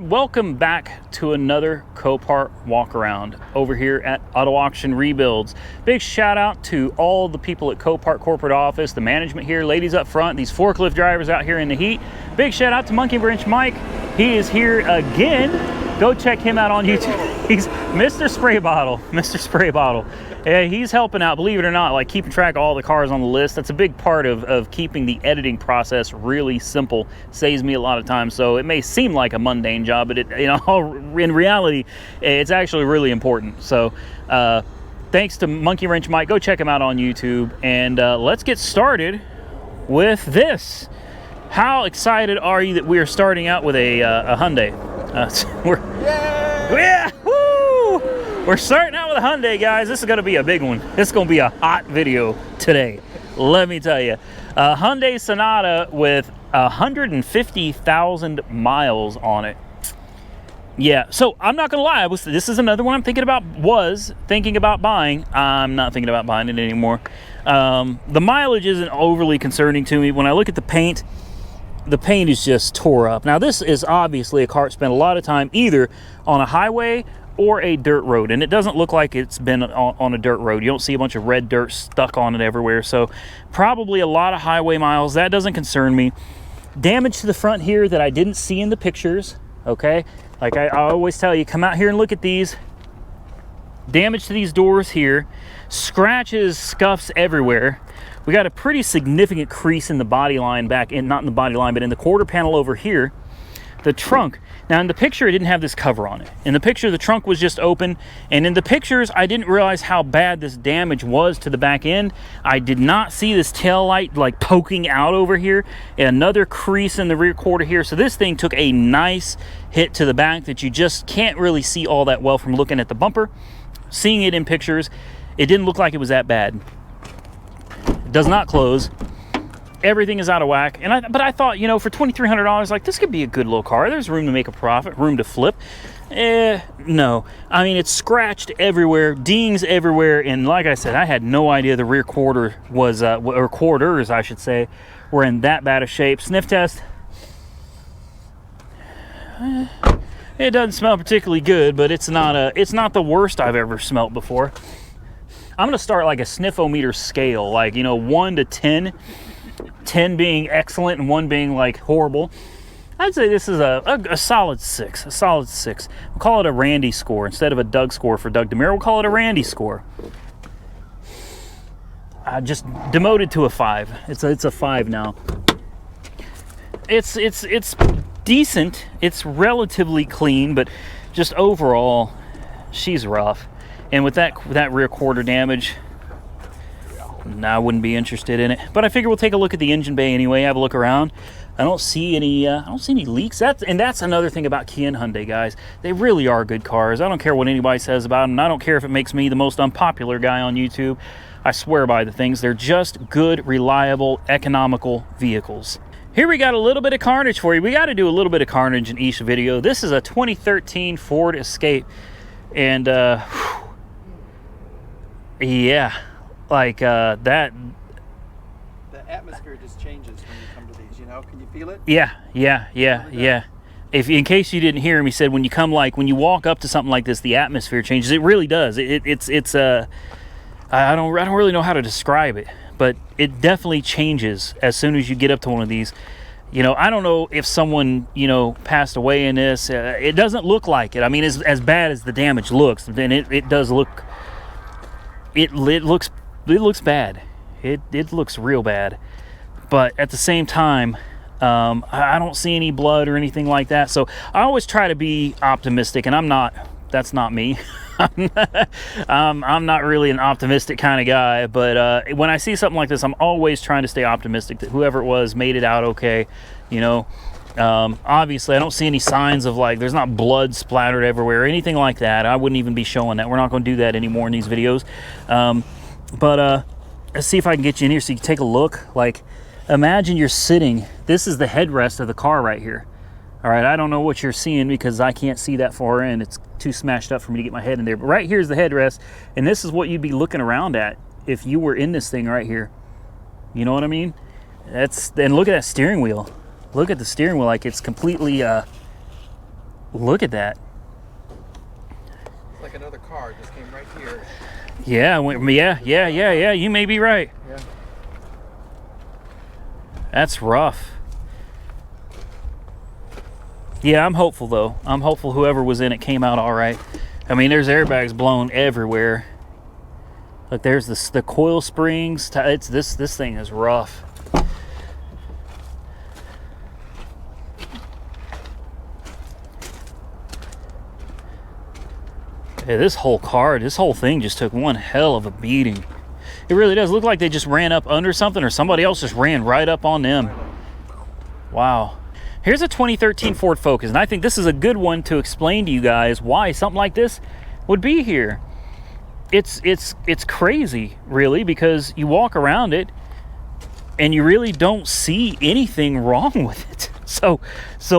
welcome back to another Copart walk around over here at Auto Auction Rebuilds. Big shout out to all the people at Copart corporate office, the management here, ladies up front, these forklift drivers out here in the heat. Big shout out to Monkey Wrench Mike. He is here again. Go check him out on YouTube. He's Mr. Spray Bottle. Mr. Spray Bottle. Yeah, he's helping out, believe it or not, like keeping track of all the cars on the list. That's a big part of keeping the editing process really simple. Saves me a lot of time. So it may seem like a mundane job, but in reality, it's actually really important. So thanks to Monkey Wrench Mike. Go check him out on YouTube. And let's get started with this. How excited are you that we are starting out with a Hyundai? We're starting out with a Hyundai, guys. This is going to be a big one. This is going to be a hot video today. Let me tell you. A Hyundai Sonata with 150,000 miles on it. Yeah, so I'm not going to lie. This is another one I'm thinking about buying. I'm not thinking about buying it anymore. The mileage isn't overly concerning to me. When I look at the paint is just tore up. Now, this is obviously a car that spent a lot of time either on a highway or a dirt road, and it doesn't look like it's been on a dirt road. You don't see a bunch of red dirt stuck on it everywhere, so probably a lot of highway miles. That doesn't concern me. Damage to the front here that I didn't see in the pictures, okay? Like I always tell you, come out here and look at these. Damage to these doors here. Scratches, scuffs everywhere. We got a pretty significant crease in the body line not in the body line, but in the quarter panel over here. The trunk. Now, in the picture, it didn't have this cover on it. In the picture, the trunk was just open. And in the pictures, I didn't realize how bad this damage was to the back end. I did not see this tail light like poking out over here. And another crease in the rear quarter here. So this thing took a nice hit to the back that you just can't really see all that well from looking at the bumper. Seeing it in pictures, it didn't look like it was that bad. It does not close. Everything is out of whack. But I thought, for $2,300, like, this could be a good little car. There's room to make a profit, room to flip. No. I mean, it's scratched everywhere, dings everywhere, and like I said, I had no idea the rear quarter was, or quarters, I should say, were in that bad of shape. Sniff test. It doesn't smell particularly good, but it's not the worst I've ever smelt before. I'm going to start like a sniffometer scale, like, 1 to 10. 10 being excellent and 1 being like horrible. I'd say this is a solid 6. A solid 6. We'll call it a Randy score instead of a Doug score for Doug DeMiro. We'll call it a Randy score. I just demoted to a 5. It's a 5 now. It's decent. It's relatively clean, but just overall, she's rough. And with that rear quarter damage, I wouldn't be interested in it. But I figure we'll take a look at the engine bay anyway, have a look around. I don't see any leaks. That's another thing about Kia and Hyundai, guys. They really are good cars. I don't care what anybody says about them. I don't care if it makes me the most unpopular guy on YouTube. I swear by the things. They're just good, reliable, economical vehicles. Here we got a little bit of Carnage for you. We got to do a little bit of Carnage in each video. This is a 2013 Ford Escape. And, yeah. Like that. The atmosphere just changes when you come to these, Can you feel it? Yeah. If in case you didn't hear him, he said when you walk up to something like this, the atmosphere changes. It really does. It's I don't really know how to describe it, but it definitely changes as soon as you get up to one of these. I don't know if someone, passed away in this. It doesn't look like it. I mean, as bad as the damage looks, then it does look. It looks bad. It looks real bad. But at the same time, I don't see any blood or anything like that. So I always try to be optimistic, and I'm not. That's not me. I'm not really an optimistic kind of guy. But when I see something like this, I'm always trying to stay optimistic that whoever it was made it out okay. Obviously, I don't see any signs of there's not blood splattered everywhere or anything like that. I wouldn't even be showing that. We're not going to do that anymore in these videos. But let's see if I can get you in here so you can take a look. Imagine you're sitting. This is the headrest of the car right here. All right, I don't know what you're seeing because I can't see that far in. It's too smashed up for me to get my head in there. But right here's the headrest, and this is what you'd be looking around at if you were in this thing right here. You know what I mean? And look at that steering wheel. Look at the steering wheel, like it's completely Look at that. It's like another car just came right here. Yeah. You may be right. Yeah. That's rough. Yeah, I'm hopeful though. I'm hopeful whoever was in it came out all right. I mean, there's airbags blown everywhere. Look, there's the coil springs. This thing is rough. Yeah, this whole thing just took one hell of a beating. It really does look like they just ran up under something, or somebody else just ran right up on them. Wow. Here's a 2013 Ford Focus, and I think this is a good one to explain to you guys why something like this would be here. It's crazy, really, because you walk around it and you really don't see anything wrong with it. So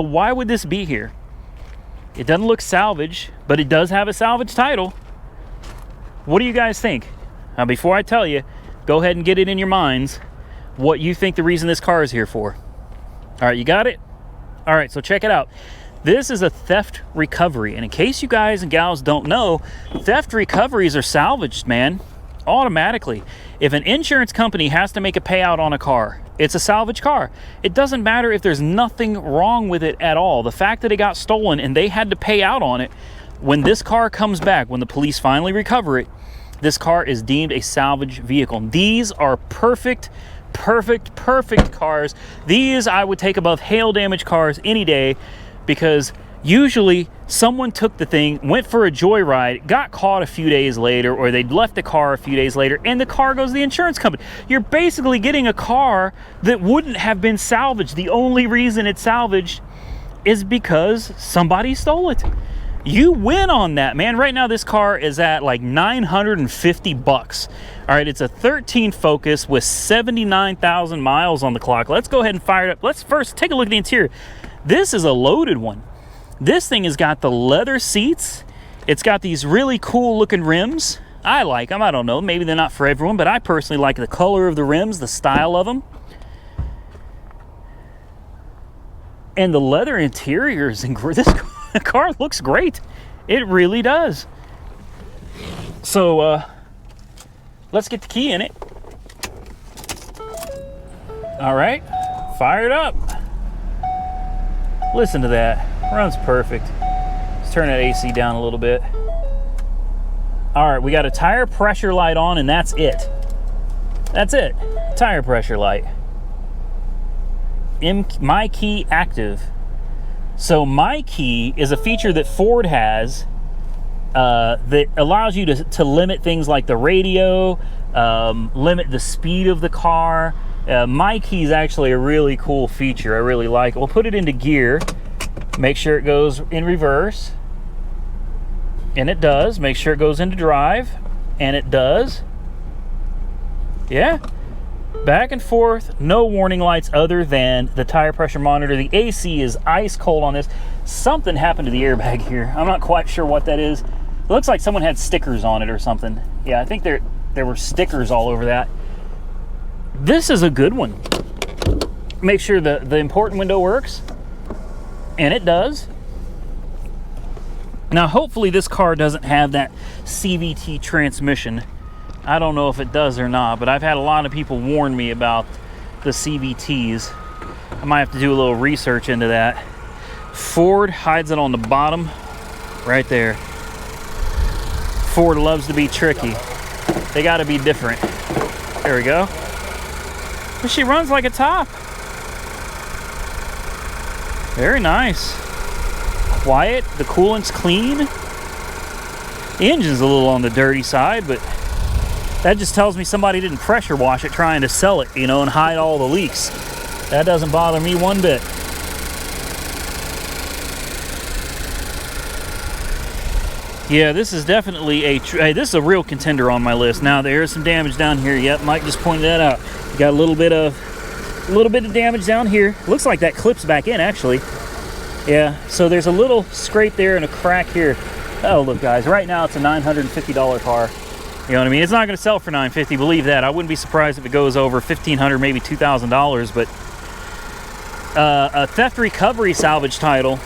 why would this be here? It doesn't look salvage, but it does have a salvage title. What do you guys think? Now, before I tell you, go ahead and get it in your minds what you think the reason this car is here for. All right, you got it? All right, so check it out. This is a theft recovery. And in case you guys and gals don't know, theft recoveries are salvaged, man, automatically. If an insurance company has to make a payout on a car, it's a salvage car. It doesn't matter if there's nothing wrong with it at all. The fact that it got stolen and they had to pay out on it, when this car comes back, when the police finally recover it, this car is deemed a salvage vehicle. These are perfect cars. These I would take above hail damage cars any day, because usually someone took the thing, went for a joyride, got caught a few days later, or they'd left the car a few days later, and the car goes to the insurance company. You're basically getting a car that wouldn't have been salvaged. The only reason it's salvaged is because somebody stole it. You win on that, man. Right now this car is at like $950. All right, it's a 13 Focus with 79,000 miles on the clock. Let's go ahead and fire it up. Let's first take a look at the interior. This is a loaded one. This thing has got the leather seats. It's got these really cool looking rims. I like them. I don't know, maybe they're not for everyone, but I personally like the color of the rims, the style of them. And the leather interiors, and this car looks great. It really does. So let's get the key in it. All right, fire it up. Listen to that. Runs perfect. Let's turn that AC down a little bit. All right, we got a tire pressure light on, and that's it. That's it. Tire pressure light. My Key Active. So My Key is a feature that Ford has that allows you to limit things like the radio, limit the speed of the car. My Key is actually a really cool feature. I really like it. We'll put it into gear. Make sure it goes in reverse. And it does. Make sure it goes into drive. And it does. Yeah. Back and forth. No warning lights other than the tire pressure monitor. The AC is ice cold on this. Something happened to the airbag here. I'm not quite sure what that is. It looks like someone had stickers on it or something. Yeah, I think there were stickers all over that. This is a good one. Make sure the important window works. And it does. Now, hopefully this car doesn't have that CVT transmission. I don't know if it does or not, but I've had a lot of people warn me about the CVTs. I might have to do a little research into that. Ford hides it on the bottom, right there. Ford loves to be tricky. They got to be different. There we go. But she runs like a top. Very nice. Quiet. The coolant's clean. The engine's a little on the dirty side, but that just tells me somebody didn't pressure wash it trying to sell it, you know, and hide all the leaks. That doesn't bother me one bit. Yeah, this is definitely this is a real contender on my list. Now there is some damage down here. Yep, Mike just pointed that out. You got a little bit of damage down here. Looks like that clips back in actually. Yeah, so there's a little scrape there and a crack here. Oh, look guys, right now it's a $950 car. You know what I mean? It's not going to sell for $950, believe that. I wouldn't be surprised if it goes over $1,500, maybe $2,000, but a theft recovery salvage title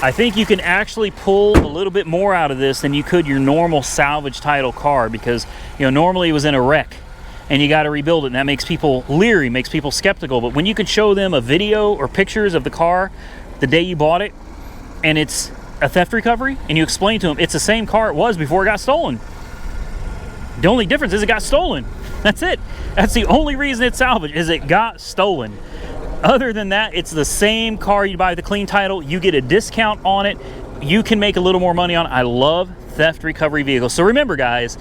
I think you can actually pull a little bit more out of this than you could your normal salvage title car, because normally it was in a wreck and you got to rebuild it, and that makes people leery, makes people skeptical. But when you can show them a video or pictures of the car the day you bought it, and it's a theft recovery, and you explain to them it's the same car it was before it got stolen. The only difference is it got stolen. That's it. That's the only reason it's salvaged, is it got stolen. Other than that, it's the same car. You buy the clean title, you get a discount on it, you can make a little more money on it. I love theft recovery vehicles. So remember, guys,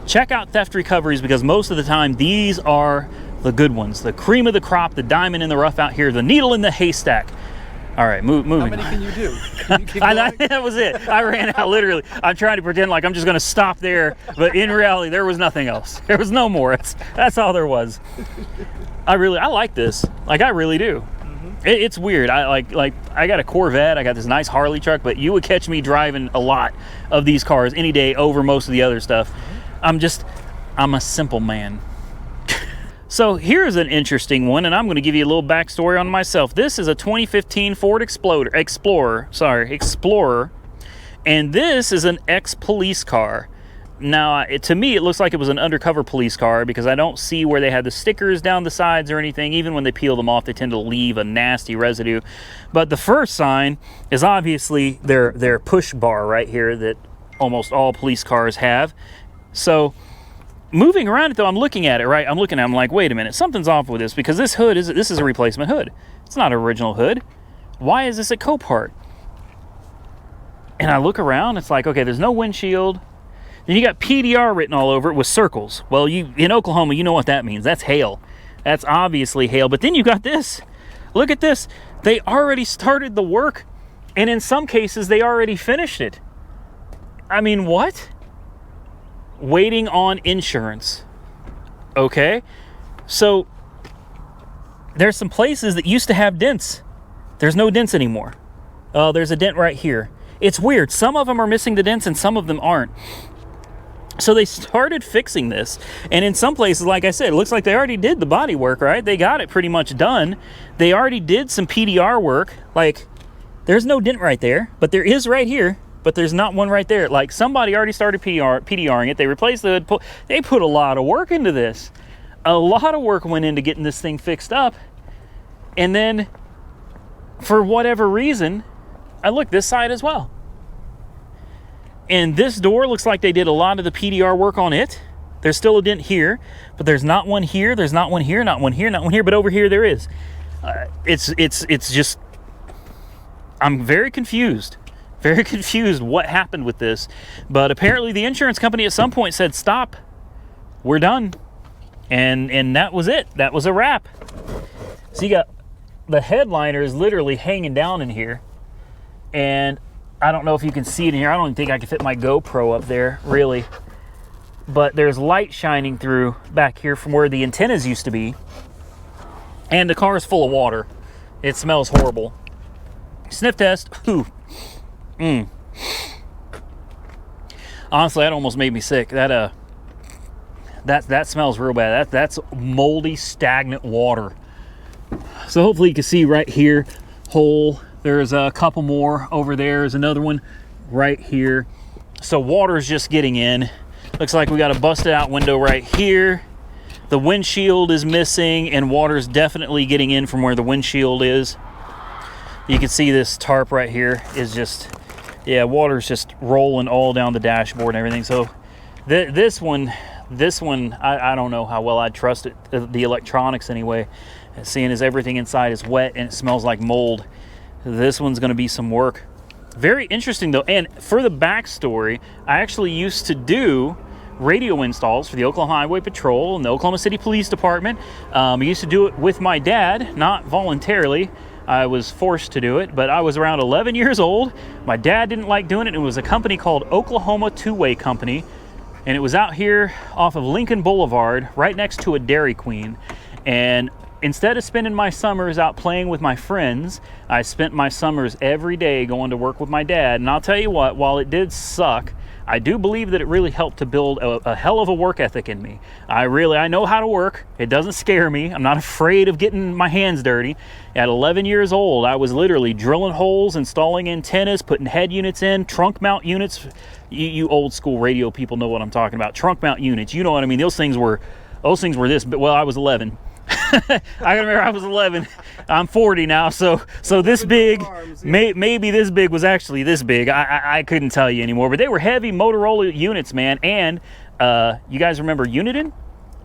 check out theft recoveries, because most of the time these are the good ones, the cream of the crop, the diamond in the rough out here, the needle in the haystack. All right, moving. How many can you do? Can you keep going? That was it. I ran out, literally. I'm trying to pretend like I'm just going to stop there, but in reality, there was nothing else. There was no more. That's all there was. I like this. Like, I really do. It's weird. I got a Corvette. I got this nice Harley truck, but you would catch me driving a lot of these cars any day over most of the other stuff. I'm a simple man. So here's an interesting one, and I'm going to give you a little backstory on myself. This is a 2015 Ford Explorer, and this is an ex-police car. Now, to me, it looks like it was an undercover police car, because I don't see where they had the stickers down the sides or anything. Even when they peel them off, they tend to leave a nasty residue. But the first sign is obviously their push bar right here that almost all police cars have. So moving around it, though, I'm looking at it, right? I'm like, wait a minute, something's off with this, because this hood is a replacement hood. It's not an original hood. Why is this a Copart? And I look around, it's like, okay, there's no windshield. Then you got PDR written all over it with circles. Well, in Oklahoma, you know what that means. That's hail. That's obviously hail. But then you got this. Look at this. They already started the work, and in some cases, they already finished it. I mean, what? Waiting on insurance. Okay? So, there's some places that used to have dents. There's no dents anymore. Oh, there's a dent right here. It's weird. Some of them are missing the dents, and some of them aren't. So they started fixing this, and in some places, like I said, it looks like they already did the body work, right? They got it pretty much done. They already did some PDR work. Like, there's no dent right there, but there is right here, but there's not one right there. Like, somebody already started PDRing it. They replaced the hood. They put a lot of work into this. A lot of work went into getting this thing fixed up. And then, for whatever reason, I look this side as well. And this door looks like they did a lot of the PDR work on it. There's still a dent here, but there's not one here. There's not one here, not one here, not one here, but over here there is. It's just, I'm very confused what happened with this. But apparently the insurance company at some point said, stop, we're done. And that was it. That was a wrap. So you got, the headliner is literally hanging down in here. And I don't know if you can see it in here. I don't even think I can fit my GoPro up there, really. But there's light shining through back here from where the antennas used to be. And the car is full of water. It smells horrible. Sniff test. Ooh. Honestly, that almost made me sick. That smells real bad. That's moldy, stagnant water. So hopefully you can see right here, hole. There's a couple more over there. There's another one right here. So water's just getting in. Looks like we got a busted out window right here. The windshield is missing, and water's definitely getting in from where the windshield is. You can see this tarp right here is just, yeah, water's just rolling all down the dashboard and everything. So this one, I don't know how well I'd trust it, the electronics anyway, seeing as everything inside is wet and it smells like mold. This one's going to be some work. Very interesting, though. And for the backstory, I actually used to do radio installs for the Oklahoma Highway Patrol and the Oklahoma City Police Department. I used to do it with my dad, not voluntarily. I was forced to do it, but I was around 11 years old. My dad didn't like doing it. It was a company called Oklahoma Two-Way Company, and it was out here off of Lincoln Boulevard, right next to a Dairy Queen. And instead of spending my summers out playing with my friends, I spent my summers every day going to work with my dad. And I'll tell you what, while it did suck, I do believe that it really helped to build a hell of a work ethic in me. I know how to work. It doesn't scare me. I'm not afraid of getting my hands dirty. At 11 years old, I was literally drilling holes, installing antennas, putting head units in, trunk mount units. You old school radio people know what I'm talking about. Trunk mount units, you know what I mean? Those things were this, but well, I was 11. I remember I was 11. I'm 40 now, so this big, maybe this big was actually this big. I couldn't tell you anymore, but they were heavy Motorola units, man. And you guys remember Uniden?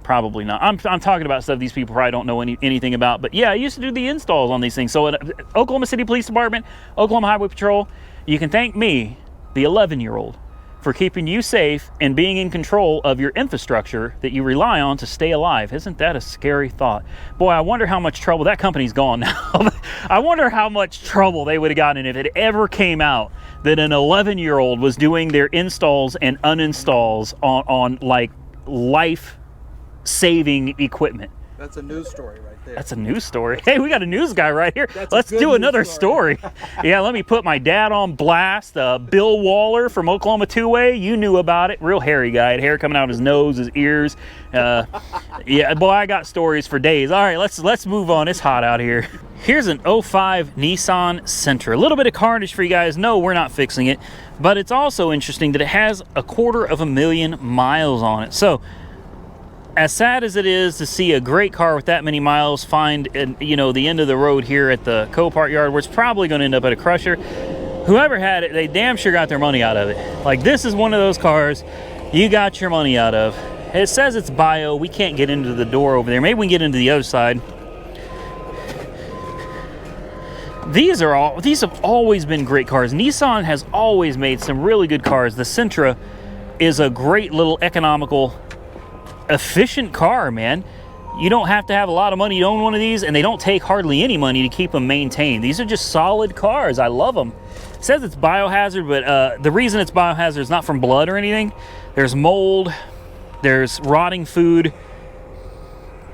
Probably not. I'm talking about stuff these people probably don't know anything about, but yeah, I used to do the installs on these things. So at Oklahoma City Police Department, Oklahoma Highway Patrol, you can thank me, the 11-year-old, for keeping you safe and being in control of your infrastructure that you rely on to stay alive. Isn't that a scary thought? Boy, I wonder how much trouble, that company's gone now. I wonder how much trouble they would have gotten if it ever came out that an 11-year-old was doing their installs and uninstalls on like life-saving equipment. That's a news story right there. That's a news story. Hey, we got a news guy right here. Let's do another story. Yeah, let me put my dad on blast. Bill Waller from Oklahoma Two-Way. You knew about it. Real hairy guy. Had hair coming out of his nose, his ears. Yeah, boy, I got stories for days. All right, let's move on. It's hot out here. Here's an 05 Nissan Sentra. A little bit of carnage for you guys. No, we're not fixing it. But it's also interesting that it has 250,000 miles on it. So, as sad as it is to see a great car with that many miles find, the end of the road here at the Copart yard, where it's probably going to end up at a crusher, whoever had it, they damn sure got their money out of it. Like, this is one of those cars you got your money out of. It says it's bio. We can't get into the door over there. Maybe we can get into the other side. These have always been great cars. Nissan has always made some really good cars. The Sentra is a great little economical, efficient car, man. You don't have to have a lot of money to own one of these, and they don't take hardly any money to keep them maintained. These are just solid cars. I love them. It says it's biohazard, but the reason it's biohazard is not from blood or anything. There's mold, there's rotting food.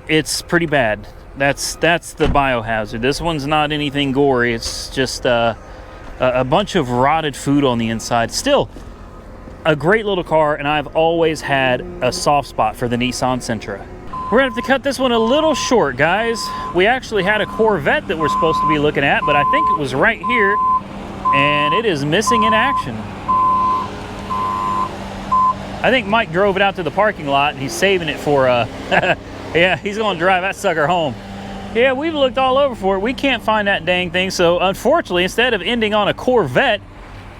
It's pretty bad. That's the biohazard. This one's not anything gory. It's just a bunch of rotted food on the inside. Still a great little car, and I've always had a soft spot for the Nissan Sentra. We're gonna have to cut this one a little short, guys. We actually had a Corvette that we're supposed to be looking at, but I think it was right here, and it is missing in action. I think Mike drove it out to the parking lot, and he's saving it for, yeah, he's gonna drive that sucker home. Yeah, we've looked all over for it. We can't find that dang thing, so unfortunately, instead of ending on a Corvette,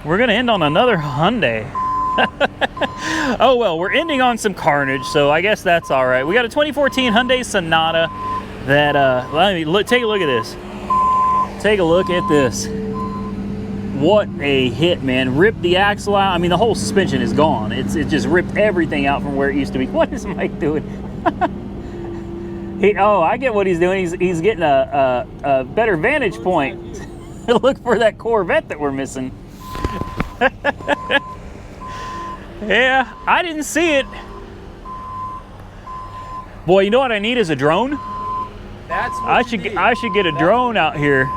we're gonna end on another Hyundai. Oh well, we're ending on some carnage, so I guess that's all right. We got a 2014 Hyundai Sonata that, take a look at this. Take a look at this. What a hit, man. Ripped the axle out. I mean, the whole suspension is gone. It just ripped everything out from where it used to be. What is Mike doing? I get what he's doing. He's getting a better vantage point. Look for that Corvette that we're missing. Yeah, I didn't see it. Boy, you know what I need is a drone. That's what I should get a drone out here.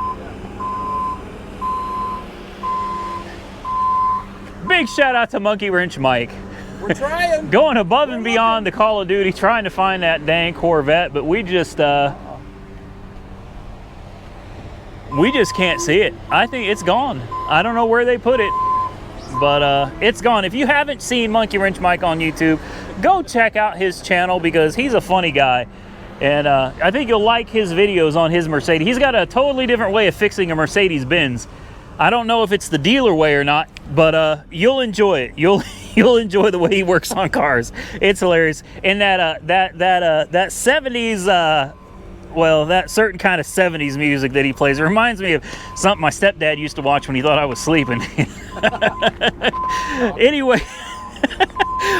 Big shout out to Monkey Wrench Mike. We're trying. Going above and beyond the Call of Duty, trying to find that dang Corvette, but we just can't see it. I think it's gone. I don't know where they put it, but it's gone. If you haven't seen Monkey Wrench Mike on YouTube, go check out his channel because he's a funny guy. And I think you'll like his videos on his Mercedes. He's got a totally different way of fixing a Mercedes-Benz. I don't know if it's the dealer way or not, but you'll enjoy it. You'll enjoy the way he works on cars. It's hilarious. And that 70s, that certain kind of 70s music that he plays, it reminds me of something my stepdad used to watch when he thought I was sleeping. Anyway,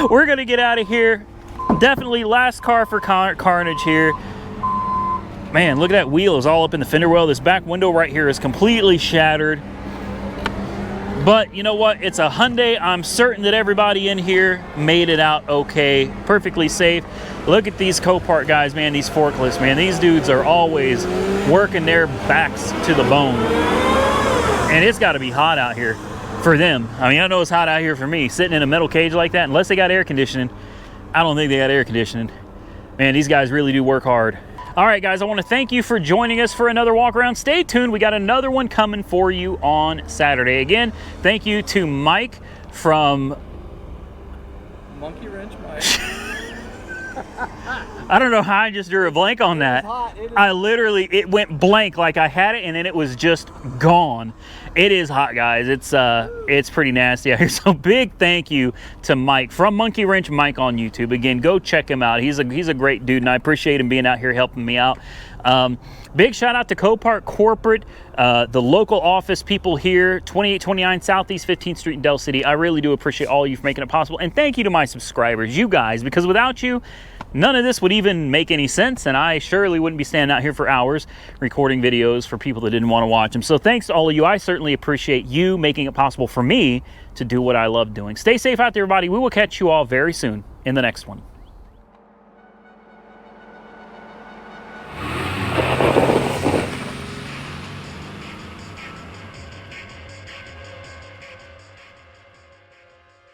we're gonna get out of here. Definitely last car for Carnage here. Man, look at that wheel. It's all up in the fender well. This back window right here is completely shattered. But you know what? It's a Hyundai. I'm certain that everybody in here made it out okay, perfectly safe. Look at these Copart guys, man, these forklifts, man. These dudes are always working their backs to the bone. And it's got to be hot out here. for them. I mean, I know it's hot out here for me. Sitting in a metal cage like that, unless they got air conditioning, I don't think they got air conditioning. Man, these guys really do work hard. All right, guys, I want to thank you for joining us for another walk around. Stay tuned. We got another one coming for you on Saturday. Again, thank you to Mike from Monkey Wrench Mike. I don't know how I just drew a blank on that. I literally, it went blank like I had it and then it was just gone. It is hot, guys. It's pretty nasty out here. So big thank you to Mike from Monkey Wrench Mike on YouTube. Again, go check him out. He's a great dude and I appreciate him being out here helping me out. Big shout out to Copart Corporate, the local office people here, 2829 Southeast 15th Street in Del City. I really do appreciate all of you for making it possible. And thank you to my subscribers, you guys, because without you, none of this would even make any sense, and I surely wouldn't be standing out here for hours recording videos for people that didn't want to watch them. So thanks to all of you. I certainly appreciate you making it possible for me to do what I love doing. Stay safe out there, everybody. We will catch you all very soon in the next one.